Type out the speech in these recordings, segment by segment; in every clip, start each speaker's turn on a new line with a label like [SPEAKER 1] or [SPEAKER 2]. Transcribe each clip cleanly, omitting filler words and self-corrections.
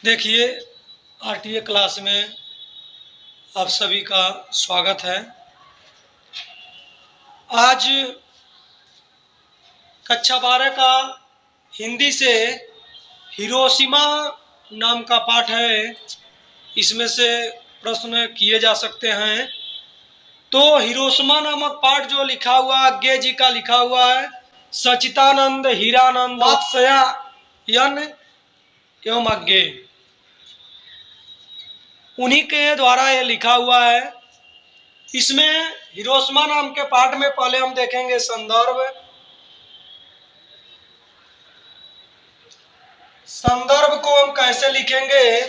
[SPEAKER 1] देखिए, RTA class में आप सभी का स्वागत है। आज कक्षा 12 का हिंदी से हिरोशिमा नाम का पाठ है। इसमें से प्रश्न किए जा सकते हैं। तो हिरोशिमा नामक पाठ जो लिखा हुआ अज्ञे जी का लिखा हुआ है, सचितानंद हीरानंद वात्स्यायन एवं अज्ञे, उन्हीं के द्वारा ये लिखा हुआ है। इसमें हिरोशिमा नाम के पाठ में पहले हम देखेंगे संदर्भ को हम कैसे लिखेंगे।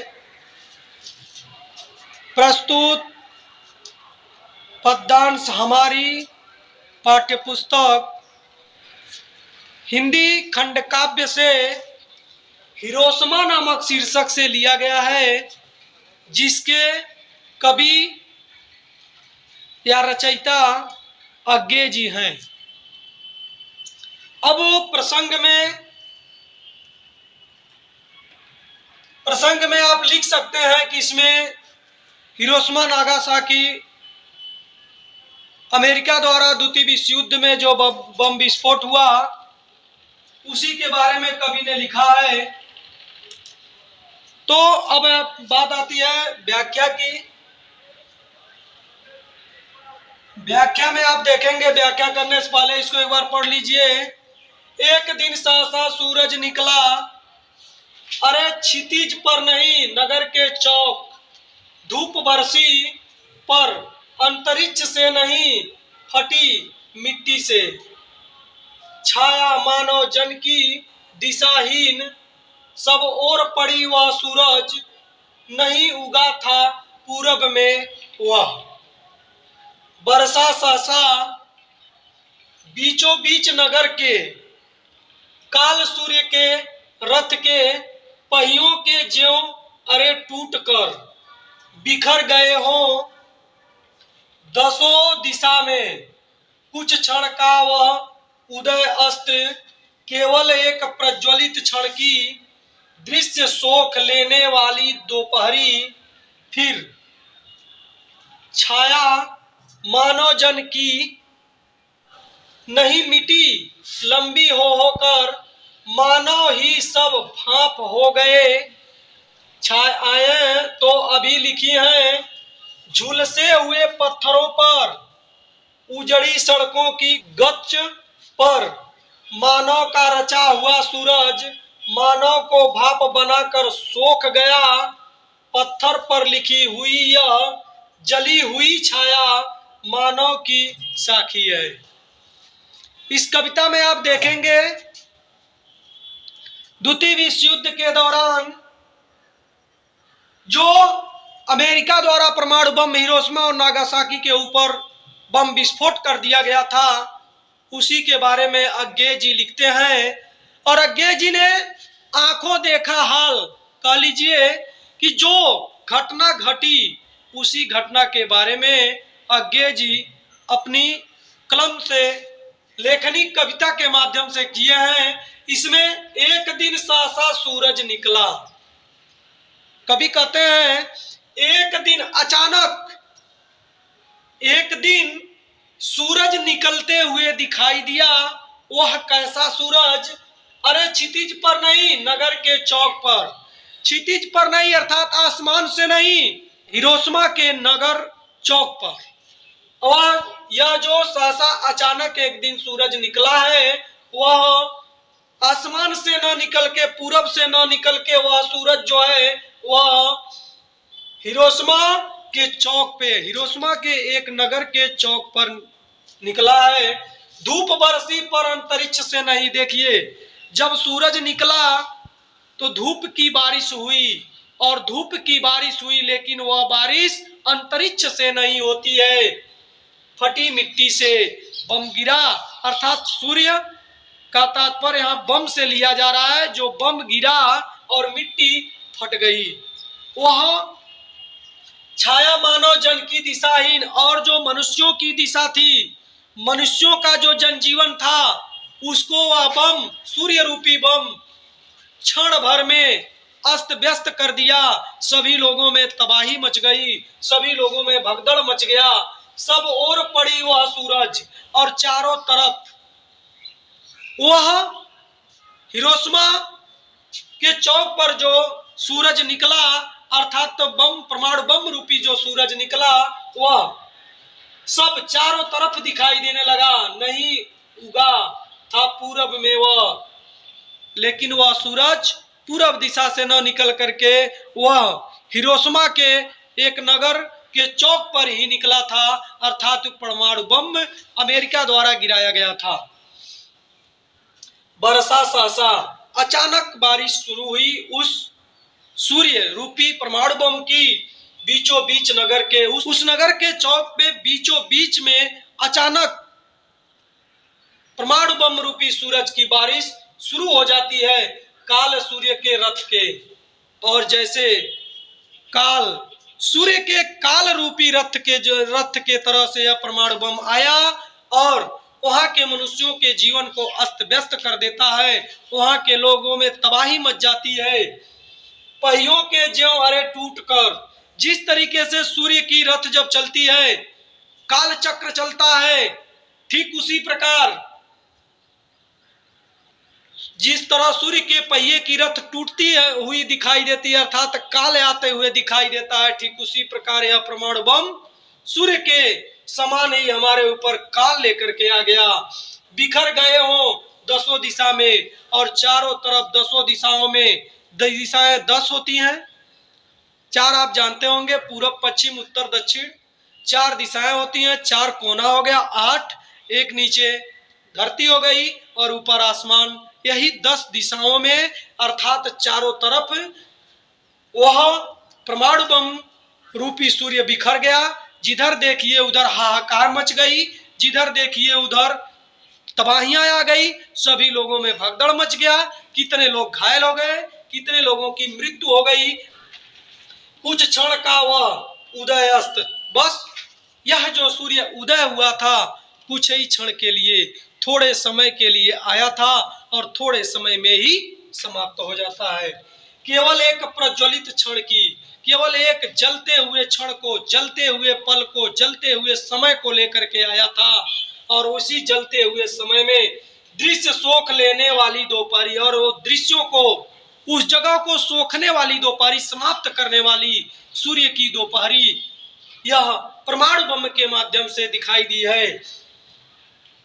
[SPEAKER 1] प्रस्तुत पद्यांश हमारी पाठ्यपुस्तक हिंदी खंडकाव्य से हिरोशिमा नामक शीर्षक से लिया गया है, जिसके कवि या रचयिता अज्ञे जी हैं। अब प्रसंग में आप लिख सकते हैं कि इसमें हिरोशिमा नागासाकी अमेरिका द्वारा द्वितीय विश्व युद्ध में जो बम विस्फोट हुआ, उसी के बारे में कवि ने लिखा है। तो अब बात आती है व्याख्या की। व्याख्या में आप देखेंगे, व्याख्या करने से पहले इसको एक बार पढ़ लीजिए। एक दिन सहसा सूरज निकला, अरे क्षितिज पर नहीं नगर के चौक, धूप बरसी पर अंतरिक्ष से नहीं फटी मिट्टी से, छाया मानो जन की दिशाहीन, सब ओर पड़ी वह सूरज, नहीं उगा था पूरब में वह, बरसा सहसा बीचों बीच नगर के, काल सूर्य के रथ के पहियों के ज्यों अरे टूट कर बिखर गए हों दसों दिशा में, कुछ क्षण का वह उदय अस्त, केवल एक प्रज्वलित क्षण की दृश्य सोख लेने वाली दोपहरी, फिर छाया मानव जन की नहीं मिटी, लंबी होकर मानव ही सब भाप हो गए, छायाएं तो अभी लिखी हैं झुलसे हुए पत्थरों पर, उजड़ी सड़कों की गच्छ पर, मानव का रचा हुआ सूरज मानव को भाप बनाकर सोख गया, पत्थर पर लिखी हुई यह जली हुई छाया मानव की साखी है। इस कविता में आप देखेंगे द्वितीय विश्व युद्ध के दौरान जो अमेरिका द्वारा परमाणु बम हिरोशिमा और नागासाकी के ऊपर बम विस्फोट कर दिया गया था, उसी के बारे में अज्ञे जी लिखते हैं। और अज्ञे जी ने आंखों देखा हाल, कह लीजिए कि जो घटना घटी, उसी घटना के बारे में अज्ञे जी अपनी कलम से लेखनी कविता के माध्यम से किए हैं। इसमें एक दिन सहसा सूरज निकला, कवि कहते हैं एक दिन अचानक एक दिन सूरज निकलते हुए दिखाई दिया। वह कैसा सूरज? अरे क्षितिज पर नहीं, नगर के चौक पर। क्षितिज पर नहीं अर्थात आसमान से नहीं, हिरोशिमा के नगर चौक पर। और यह जो सहसा अचानक एक दिन सूरज निकला है, वह आसमान से न निकल के, पूरब से न निकल के, वह सूरज जो है वह हिरोशिमा के चौक पे, हिरोशिमा के एक नगर के चौक पर निकला है। धूप बरसी पर अंतरिक्ष से नहीं। देखिए, जब सूरज निकला तो धूप की बारिश हुई, और धूप की बारिश हुई, लेकिन वह बारिश अंतरिक्ष से नहीं होती है, फटी मिट्टी से। बम गिरा अर्थात सूर्य का तात्पर्य यहाँ बम से लिया जा रहा है। जो बम गिरा और मिट्टी फट गई, वह छाया मानव जन की दिशाहीन, और जो मनुष्यों की दिशा थी, मनुष्यों का जो जनजीवन था, उसको वह बम, सूर्य रूपी बम क्षण भर में अस्त व्यस्त कर दिया। सभी लोगों में तबाही मच गई, सभी लोगों में भगदड़ मच गया। सब ओर पड़ी वह सूरज और चारों तरफ वह हिरोशिमा के चौक पर जो सूरज निकला, अर्थात तो बम, परमाणु बम रूपी जो सूरज निकला, वह सब चारों तरफ दिखाई देने लगा। नहीं उगा था पूरब में वह, लेकिन वह सूरज पूरब दिशा से न निकल करके वह हिरोशिमा के एक नगर के चौक पर ही निकला था, अर्थात परमाणु बम अमेरिका द्वारा गिराया गया था। बरसा सहसा अचानक बारिश शुरू हुई उस सूर्य रूपी परमाणु बम की बीचों बीच नगर के उस नगर के चौक पे बीचों बीच में अचानक परमाणु बम रूपी सूरज की बारिश शुरू हो जाती है काल सूर्य के रथ के। और जैसे काल सूर्य के काल रूपी रथ के तरह से यह परमाणु बम आया और वहां के मनुष्यों के जीवन को अस्त व्यस्त कर देता है। वहां के लोगों में तबाही मच जाती है। पहियों के ज्यों अरे टूटकर, जिस तरीके से सूर्य की रथ जब चलती है, काल चक्र चलता है, ठीक उसी प्रकार जिस तरह सूर्य के पहिए की रथ टूटती है हुई दिखाई देती है, अर्थात काल आते हुए दिखाई देता है, ठीक उसी प्रकार यह परमाणु बम सूर्य के समान ही हमारे ऊपर काल लेकर के आ गया। बिखर गए हो दसों दिशा में, और चारों तरफ दसों दिशाओं में, दिशाएं 10 होती हैं, 4 आप जानते होंगे, पूरब पश्चिम उत्तर दक्षिण, 4 दिशाएं होती हैं, 4 कोना हो गया 8, एक नीचे धरती हो गई और ऊपर आसमान। यही 10 दिशाओं में अर्थात चारों तरफ वह परमाणु बम रूपी सूर्य बिखर गया। जिधर देखिए उधर हाहाकार मच गई, जिधर देखिए उधर तबाहियां आ गई, सभी लोगों में भगदड़ मच गया। कितने लोग घायल हो गए, कितने लोगों की मृत्यु हो गई। कुछ क्षण का वह उदय अस्त, बस यह जो सूर्य उदय हुआ था कुछ ही क्षण के लिए, थोड़े समय के लिए आया था और थोड़े समय में ही समाप्त हो जाता है। केवल एक प्रज्वलित क्षण की, केवल एक जलते हुए क्षण को, जलते हुए पल को, जलते हुए समय को लेकर के आया था। और उसी जलते हुए समय में दृश्य सोख लेने वाली दोपहरी, और वो दृश्यों को, उस जगह को सोखने वाली दोपहरी, समाप्त करने वाली सूर्य की दोपहरी यह परमाणु बम के माध्यम से दिखाई दी है।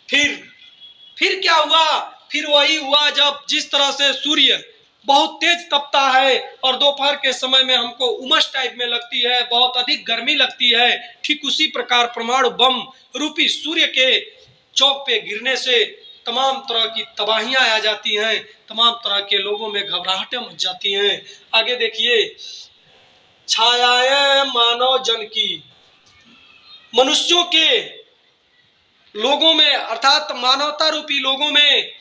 [SPEAKER 1] फिर क्या हुआ? फिर वही हुआ जब जिस तरह से सूर्य बहुत तेज तपता है और दोपहर के समय में हमको उमस टाइप में लगती है, बहुत अधिक गर्मी लगती है, ठीक उसी प्रकार परमाणु बम रूपी सूर्य के चौक पे गिरने से तमाम तरह की तबाहियां आ जाती हैं, तमाम तरह के लोगों में घबराहटें मच जाती हैं। आगे देखिए, छायाएं मानव जन की, मनुष्यों के लोगों में अर्थात मानवता रूपी लोगों में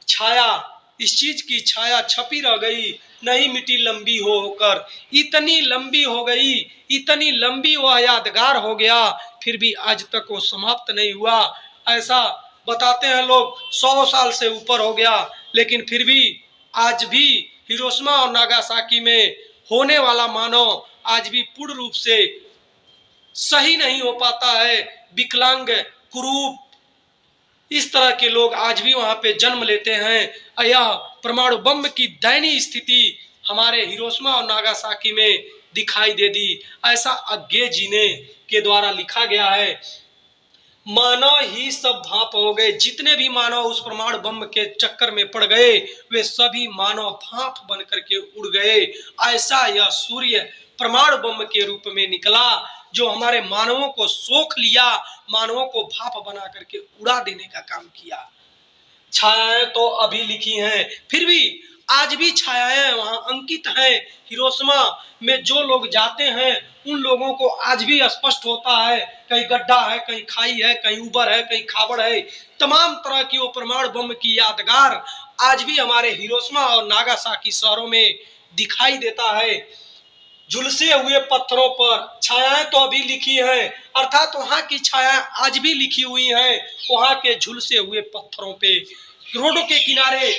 [SPEAKER 1] छाया, इस चीज की छाया छपी रह गई, नहीं मिटी लंबी होकर, इतनी लंबी हो गई, इतनी लंबी वह यादगार हो गया, फिर भी आज तक वो समाप्त नहीं हुआ। ऐसा बताते हैं लोग 100 साल से ऊपर हो गया, लेकिन फिर भी आज भी हिरोशिमा और नागासाकी में होने वाला मानव आज भी पूर्ण रूप से सही नहीं हो पाता है। विकलांग, कुरूप, इस तरह के लोग आज भी वहां पे जन्म लेते हैं। यह परमाणु बम की दयनीय स्थिति हमारे हिरोशिमा और नागासाकी में दिखाई दे दी। ऐसा अग्गे ने के द्वारा लिखा गया है। मानव ही सब भाप हो गए, जितने भी मानव उस परमाणु बम के चक्कर में पड़ गए वे सभी मानव भाप बन करके उड़ गए। ऐसा यह सूर्य परमाणु बम के रूप में निकला जो हमारे मानवों को सोख लिया, मानवों को भाप बना करके उड़ा देने का काम किया। छायाएं तो अभी लिखी हैं, फिर भी आज भी छायाएं वहां अंकित हैं। हिरोशिमा में जो लोग जाते हैं उन लोगों को आज भी स्पष्ट होता है, कहीं गड्ढा है, कहीं खाई है, कहीं उबर है, कहीं खाबड़ है, तमाम तरह की वो परमाणु बम की यादगार आज भी हमारे हिरोशिमा और नागासाकी शहरों में दिखाई देता है। झुलसे हुए पत्थरों पर छायाएं तो अभी लिखी हैं, अर्थात वहां की छायाएं आज भी लिखी हुई हैं। वहां के झुलसे हुए पत्थरों पे, रोडों के किनारे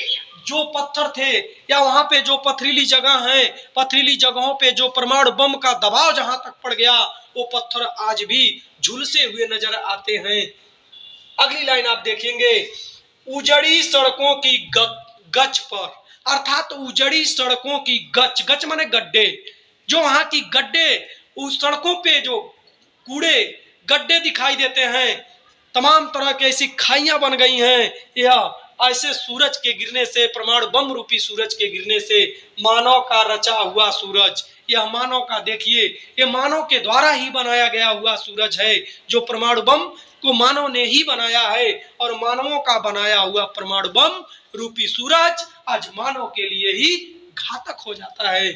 [SPEAKER 1] जो पत्थर थे या वहां पे जो पथरीली जगह है, पथरीली जगहों पे जो परमाणु बम का दबाव जहां तक पड़ गया, वो पत्थर आज भी झुलसे हुए नजर आते हैं। अगली लाइन आप देखेंगे, उजड़ी सड़कों की गच पर, अर्थात उजड़ी सड़कों की गच, गच माने गड्ढे, जो वहां की गड्ढे, उस सड़कों पे जो कूड़े गड्ढे दिखाई देते हैं, तमाम तरह के ऐसी खाइयां बन गई हैं। यह ऐसे सूरज के गिरने से, परमाणु बम रूपी सूरज के गिरने से, मानव का रचा हुआ सूरज, यह मानव का, देखिए ये मानव के द्वारा ही बनाया गया हुआ सूरज है, जो परमाणु बम को मानव ने ही बनाया है। और मानवों का बनाया हुआ परमाणु बम रूपी सूरज आज मानव के लिए ही घातक हो जाता है।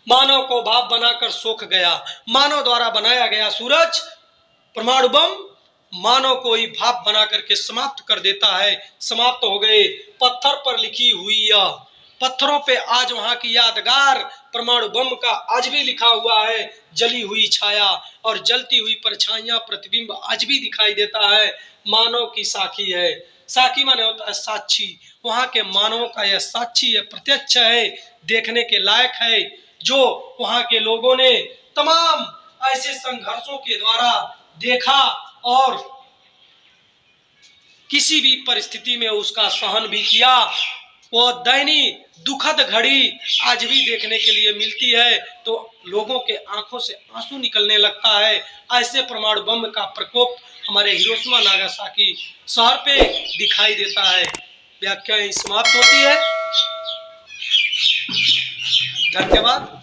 [SPEAKER 1] मानव को भाप बनाकर सोख गया, मानव द्वारा बनाया गया सूरज परमाणु बम मानव को ही भाप बना करके समाप्त कर देता है। समाप्त हो गए। पत्थर पर लिखी हुई यह, पत्थरों पे आज वहां की यादगार परमाणु बम का आज भी लिखा हुआ है, जली हुई छाया और जलती हुई परछाइयां, प्रतिबिंब आज भी दिखाई देता है। मानव की साखी है, साखी माने होता है साक्षी, वहां के मानवों का यह साक्षी है, प्रत्यक्ष है, देखने के लायक है, जो वहां के लोगों ने तमाम ऐसे संघर्षों के द्वारा देखा और किसी भी परिस्थिति में उसका सहन भी किया। वो दैनिक दुखद घड़ी आज भी देखने के लिए मिलती है, तो लोगों के आंखों से आंसू निकलने लगता है। ऐसे परमाणु बम का प्रकोप हमारे हिरोशिमा नागासाकी शहर पे दिखाई देता है। व्याख्या समाप्त होती है। धन्यवाद।